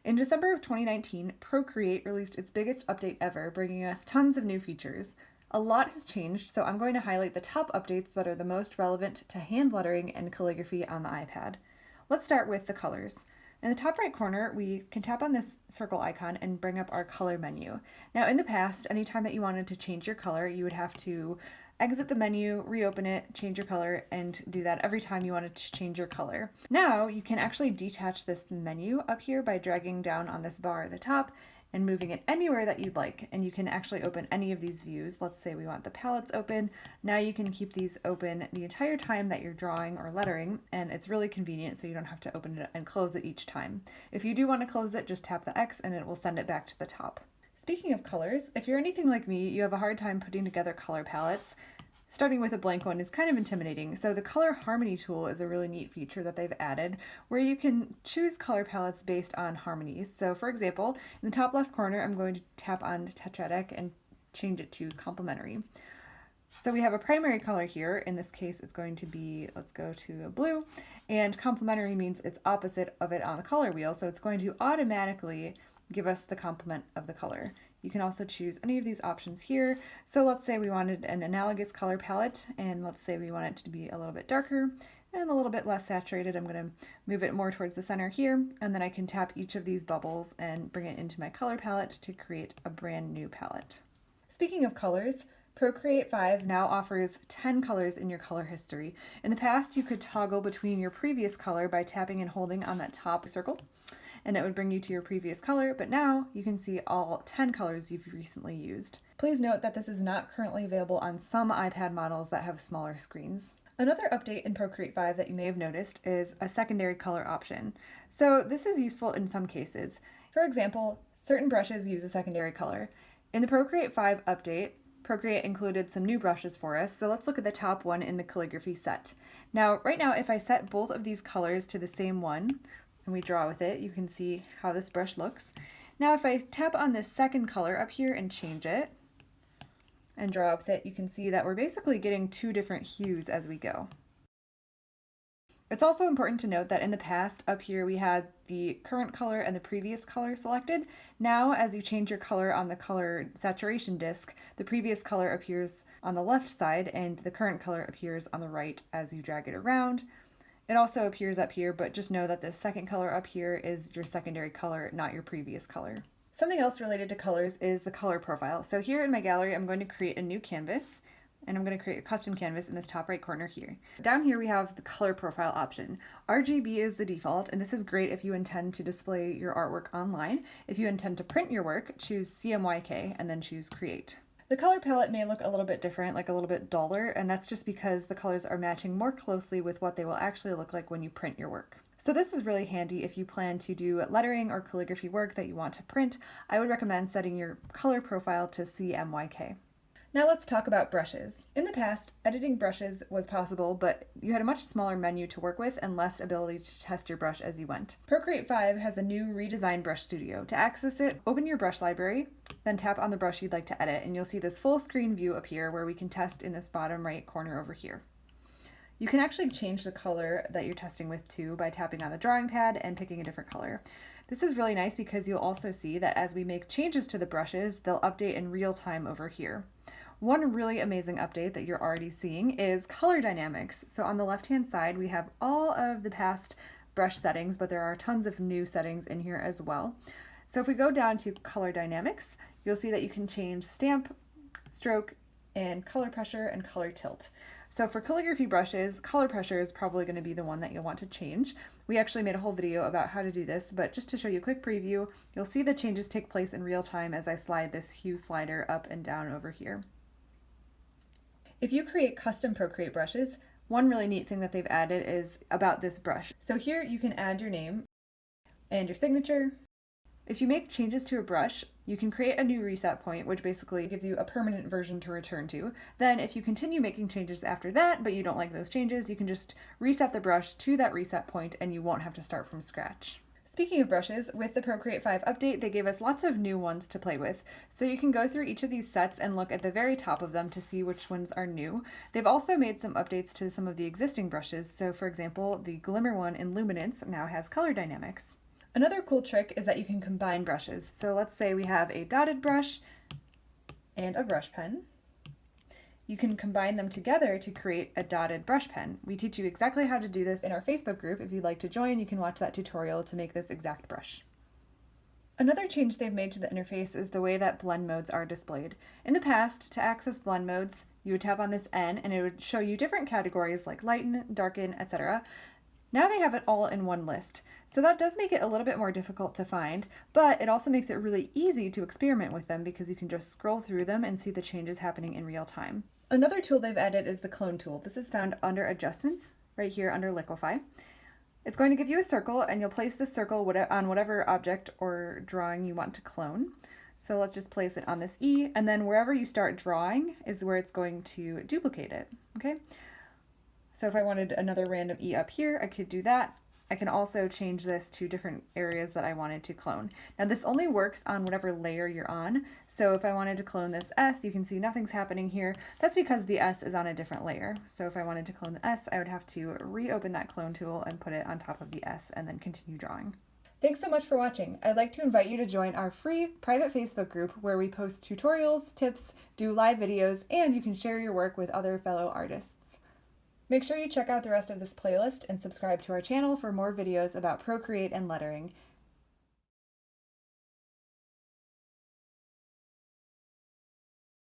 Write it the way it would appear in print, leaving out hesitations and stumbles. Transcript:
In December of 2019, Procreate released its biggest update ever, bringing us tons of new features. A lot has changed, so I'm going to highlight the top updates that are the most relevant to hand lettering and calligraphy on the iPad. Let's start with the colors. In the top right corner, we can tap on this circle icon and bring up our color menu. Now, in the past, anytime that you wanted to change your color, you would have to exit the menu, reopen it, change your color, and do that every time you wanted to change your color. Now, you can actually detach this menu up here by dragging down on this bar at the top and moving it anywhere that you'd like. And you can actually open any of these views. Let's say we want the palettes open. Now you can keep these open the entire time that you're drawing or lettering, and it's really convenient so you don't have to open it and close it each time. If you do want to close it, just tap the X and it will send it back to the top. Speaking of colors, if you're anything like me, you have a hard time putting together color palettes. Starting with a blank one is kind of intimidating, so the color harmony tool is a really neat feature that they've added where you can choose color palettes based on harmonies. So for example, in the top left corner, I'm going to tap on tetratic and change it to complementary. So we have a primary color here. In this case, it's going to be, let's go to a blue, and complementary means it's opposite of it on the color wheel, so it's going to automatically give us the complement of the color. You can also choose any of these options here. So let's say we wanted an analogous color palette, and let's say we want it to be a little bit darker and a little bit less saturated. I'm going to move it more towards the center here, and then I can tap each of these bubbles and bring it into my color palette to create a brand new palette. Speaking of colors, Procreate 5 now offers 10 colors in your color history. In the past, you could toggle between your previous color by tapping and holding on that top circle, and it would bring you to your previous color, but now you can see all 10 colors you've recently used. Please note that this is not currently available on some iPad models that have smaller screens. Another update in Procreate 5 that you may have noticed is a secondary color option. So this is useful in some cases. For example, certain brushes use a secondary color. In the Procreate 5 update, Procreate included some new brushes for us, so let's look at the top one in the calligraphy set. Now, right now, if I set both of these colors to the same one, and we draw with it, you can see how this brush looks. Now, if I tap on this second color up here and change it, and draw with it, you can see that we're basically getting two different hues as we go. It's also important to note that in the past, up here we had the current color and the previous color selected. Now, as you change your color on the color saturation disc, the previous color appears on the left side and the current color appears on the right as you drag it around. It also appears up here, but just know that the second color up here is your secondary color, not your previous color. Something else related to colors is the color profile. So here in my gallery, I'm going to create a new canvas, and I'm going to create a custom canvas in this top right corner here. Down here we have the color profile option. RGB is the default, and this is great if you intend to display your artwork online. If you intend to print your work, choose CMYK and then choose Create. The color palette may look a little bit different, like a little bit duller, and that's just because the colors are matching more closely with what they will actually look like when you print your work. So this is really handy if you plan to do lettering or calligraphy work that you want to print. I would recommend setting your color profile to CMYK. Now let's talk about brushes. In the past, editing brushes was possible, but you had a much smaller menu to work with and less ability to test your brush as you went. Procreate 5 has a new redesigned brush studio. To access it, open your brush library, then tap on the brush you'd like to edit, and you'll see this full screen view appear where we can test in this bottom right corner over here. You can actually change the color that you're testing with too by tapping on the drawing pad and picking a different color. This is really nice because you'll also see that as we make changes to the brushes, they'll update in real time over here. One really amazing update that you're already seeing is color dynamics. So on the left-hand side, we have all of the past brush settings, but there are tons of new settings in here as well. So if we go down to color dynamics, you'll see that you can change stamp, stroke, and color pressure and color tilt. So for calligraphy brushes, color pressure is probably going to be the one that you'll want to change. We actually made a whole video about how to do this, but just to show you a quick preview, you'll see the changes take place in real time as I slide this hue slider up and down over here. If you create custom Procreate brushes, one really neat thing that they've added is about this brush. So here you can add your name and your signature. If you make changes to a brush, you can create a new reset point, which basically gives you a permanent version to return to. Then if you continue making changes after that, but you don't like those changes, you can just reset the brush to that reset point and you won't have to start from scratch. Speaking of brushes, with the Procreate 5 update, they gave us lots of new ones to play with. So you can go through each of these sets and look at the very top of them to see which ones are new. They've also made some updates to some of the existing brushes. So for example, the Glimmer one in Luminance now has color dynamics. Another cool trick is that you can combine brushes. So let's say we have a dotted brush and a brush pen. You can combine them together to create a dotted brush pen. We teach you exactly how to do this in our Facebook group. If you'd like to join, you can watch that tutorial to make this exact brush. Another change they've made to the interface is the way that blend modes are displayed. In the past, to access blend modes, you would tap on this N and it would show you different categories like lighten, darken, etc. Now they have it all in one list. So that does make it a little bit more difficult to find, but it also makes it really easy to experiment with them because you can just scroll through them and see the changes happening in real time. Another tool they've added is the clone tool. This is found under adjustments, right here under Liquify. It's going to give you a circle and you'll place this circle on whatever object or drawing you want to clone. So let's just place it on this E, and then wherever you start drawing is where it's going to duplicate it, okay? So if I wanted another random E up here, I could do that. I can also change this to different areas that I wanted to clone. Now this only works on whatever layer you're on. So if I wanted to clone this S, you can see nothing's happening here. That's because the S is on a different layer. So if I wanted to clone the S, I would have to reopen that clone tool and put it on top of the S and then continue drawing. Thanks so much for watching. I'd like to invite you to join our free private Facebook group where we post tutorials, tips, do live videos, and you can share your work with other fellow artists. Make sure you check out the rest of this playlist and subscribe to our channel for more videos about Procreate and lettering.